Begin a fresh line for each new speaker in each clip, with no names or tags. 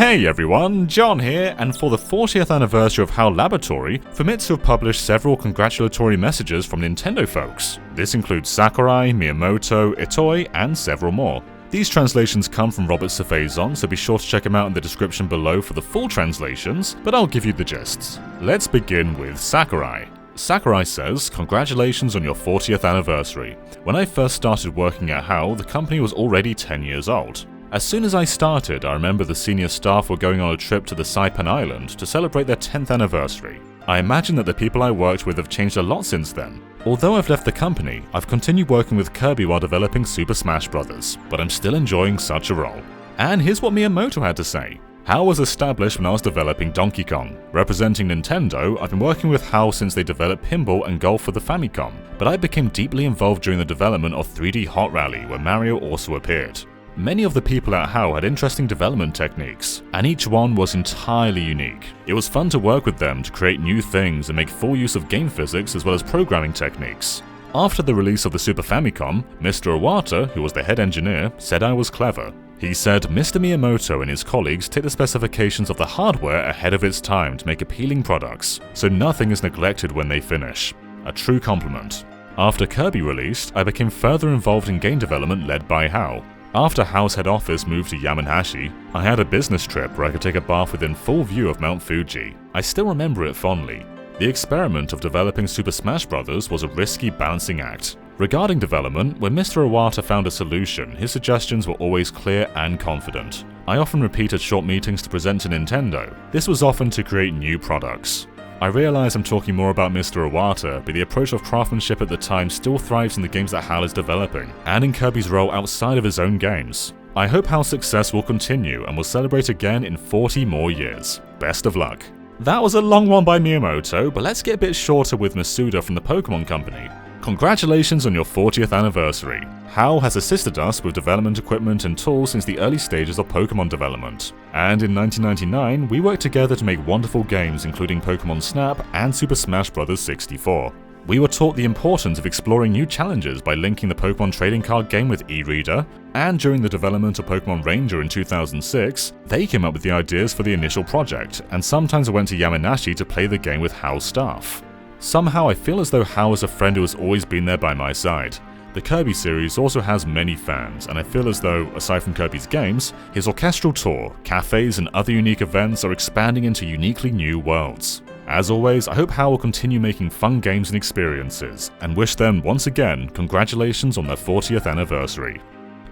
Hey everyone, John here, and for the 40th anniversary of HAL Laboratory, Famitsu have published several congratulatory messages from Nintendo folks. This includes Sakurai, Miyamoto, Itoi, and several more. These translations come from Robert Safazon, so be sure to check him out in the description below for the full translations, but I'll give you the gists. Let's begin with Sakurai. Sakurai says, "Congratulations on your 40th anniversary. When I first started working at HAL, the company was already 10 years old. As soon as I started, I remember the senior staff were going on a trip to the Saipan Island to celebrate their 10th anniversary. I imagine that the people I worked with have changed a lot since then. Although I've left the company, I've continued working with Kirby while developing Super Smash Bros., but I'm still enjoying such a role." And here's what Miyamoto had to say. HAL was established when I was developing Donkey Kong. Representing Nintendo, I've been working with HAL since they developed pinball and golf for the Famicom, but I became deeply involved during the development of 3D Hot Rally, where Mario also appeared. Many of the people at HAL had interesting development techniques, and each one was entirely unique. It was fun to work with them to create new things and make full use of game physics as well as programming techniques. After the release of the Super Famicom, Mr. Iwata, who was the head engineer, said I was clever. He said Mr. Miyamoto and his colleagues take the specifications of the hardware ahead of its time to make appealing products, so nothing is neglected when they finish. A true compliment. After Kirby released, I became further involved in game development led by HAL. After HAL's head office moved to Yamanashi, I had a business trip where I could take a bath within full view of Mount Fuji. I still remember it fondly. The experiment of developing Super Smash Bros. Was a risky balancing act. Regarding development, when Mr. Iwata found a solution, his suggestions were always clear and confident. I often repeated short meetings to present to Nintendo. This was often to create new products. I realize I'm talking more about Mr. Iwata, but the approach of craftsmanship at the time still thrives in the games that HAL is developing, and in Kirby's role outside of his own games. I hope HAL's success will continue and will celebrate again in 40 more years. Best of luck. That was a long one by Miyamoto, but let's get a bit shorter with Masuda from the Pokemon Company. Congratulations on your 40th anniversary. HAL has assisted us with development equipment and tools since the early stages of Pokemon development. And in 1999, we worked together to make wonderful games including Pokemon Snap and Super Smash Bros. 64. We were taught the importance of exploring new challenges by linking the Pokemon trading card game with e-reader, and during the development of Pokemon Ranger in 2006, they came up with the ideas for the initial project, and sometimes I went to Yamanashi to play the game with HAL staff. Somehow I feel as though HAL is a friend who has always been there by my side. The Kirby series also has many fans, and I feel as though, aside from Kirby's games, his orchestral tour, cafes and other unique events are expanding into uniquely new worlds. As always, I hope HAL will continue making fun games and experiences, and wish them once again congratulations on their 40th anniversary.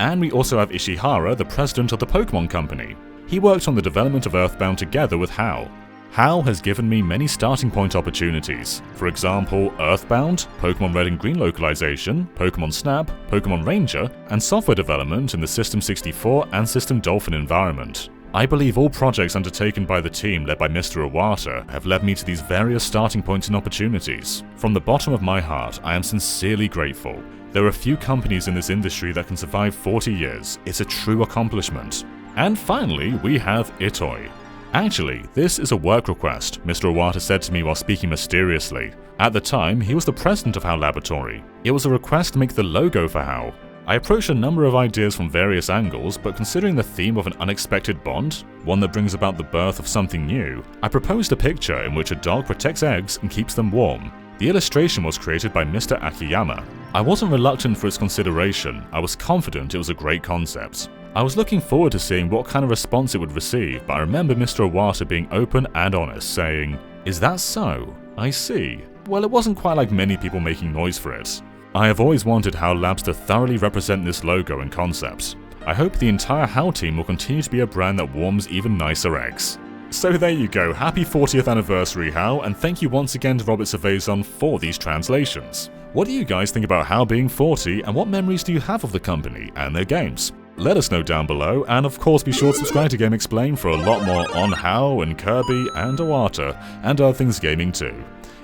And we also have Ishihara, the president of the Pokemon Company. He worked on the development of Earthbound together with HAL. HAL has given me many starting point opportunities. For example, Earthbound, Pokemon Red and Green localization, Pokemon Snap, Pokemon Ranger, and software development in the System 64 and System Dolphin environment. I believe all projects undertaken by the team led by Mr. Iwata have led me to these various starting points and opportunities. From the bottom of my heart, I am sincerely grateful. There are few companies in this industry that can survive 40 years. It's a true accomplishment. And finally, we have Itoi. Actually, this is a work request, Mr. Iwata said to me while speaking mysteriously. At the time, he was the president of HAL Laboratory. It was a request to make the logo for HAL. I approached a number of ideas from various angles, but considering the theme of an unexpected bond, one that brings about the birth of something new, I proposed a picture in which a dog protects eggs and keeps them warm. The illustration was created by Mr. Akiyama. I wasn't reluctant for its consideration, I was confident it was a great concept. I was looking forward to seeing what kind of response it would receive, but I remember Mr. Iwata being open and honest, saying, "Is that so? I see. Well, it wasn't quite like many people making noise for it." I have always wanted HAL Labs to thoroughly represent this logo and concept. I hope the entire HAL team will continue to be a brand that warms even nicer eggs. So there you go, happy 40th anniversary HAL, and thank you once again to Robert Safazon for these translations. What do you guys think about HAL being 40, and what memories do you have of the company and their games? Let us know down below, and of course be sure to subscribe to Game Explain for a lot more on HAL and Kirby and Iwata, and other things gaming too.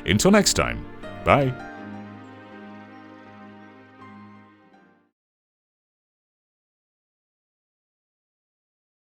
Until next time, bye!